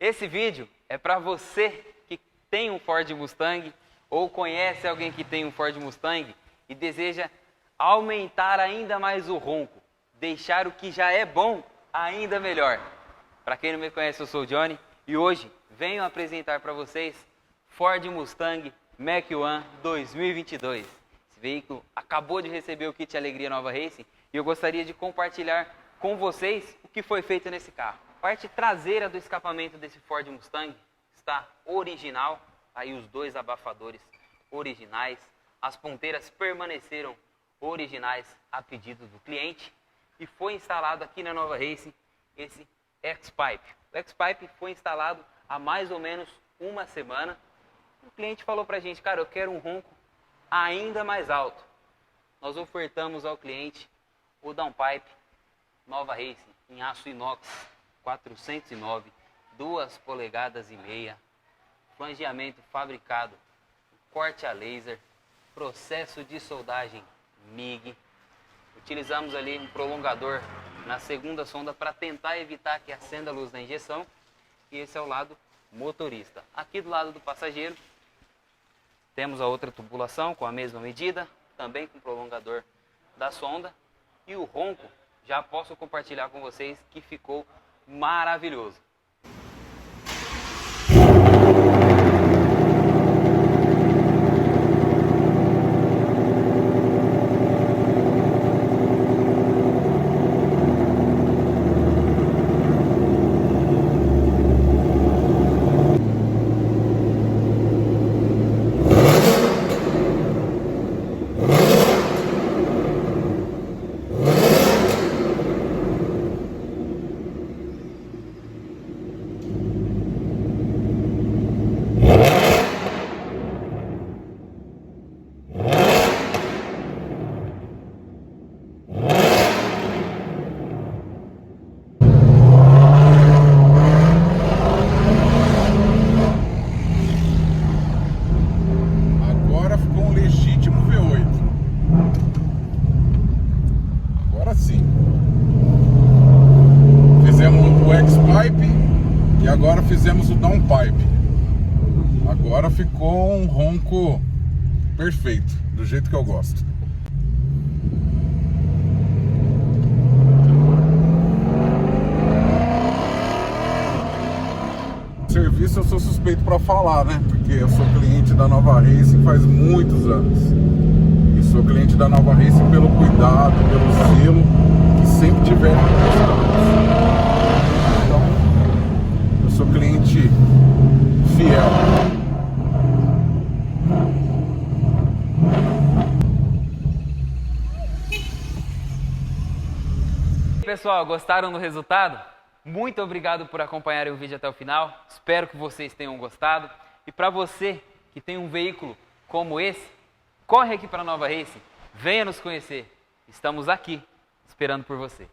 Esse vídeo é para você que tem um Ford Mustang ou conhece alguém que tem um Ford Mustang e deseja aumentar ainda mais o ronco, deixar o que já é bom ainda melhor. Para quem não me conhece, eu sou o Johnny e hoje venho apresentar para vocês Ford Mustang Mach-1 2022. Esse veículo acabou de receber o kit Alegria Nova Racing e eu gostaria de compartilhar com vocês o que foi feito nesse carro. A parte traseira do escapamento desse Ford Mustang está original, aí os dois abafadores originais, as ponteiras permaneceram originais a pedido do cliente e foi instalado aqui na Nova Racing esse X-Pipe. O X-Pipe foi instalado há mais ou menos uma semana. O cliente falou pra gente, cara, eu quero um ronco ainda mais alto. Nós ofertamos ao cliente o downpipe Nova Racing em aço inox 409, 2 polegadas e meia, flangeamento fabricado, corte a laser, processo de soldagem MIG. Utilizamos ali um prolongador na segunda sonda para tentar evitar que acenda a luz da injeção. E esse é o lado motorista. Aqui do lado do passageiro temos a outra tubulação com a mesma medida, também com prolongador da sonda. E o ronco já posso compartilhar com vocês que ficou maravilhoso. E agora fizemos o downpipe. Agora ficou um ronco perfeito, do jeito que eu gosto. Serviço eu sou suspeito para falar, né? Porque eu sou cliente da Nova Racing faz muitos anos. E sou cliente da Nova Racing pelo cuidado, pelo zelo que sempre tiveram com os carros. Sou cliente fiel. Pessoal, gostaram do resultado? Muito obrigado por acompanharem o vídeo até o final. Espero que vocês tenham gostado. E para você que tem um veículo como esse, corre aqui para a Nova Racing, venha nos conhecer. Estamos aqui esperando por você.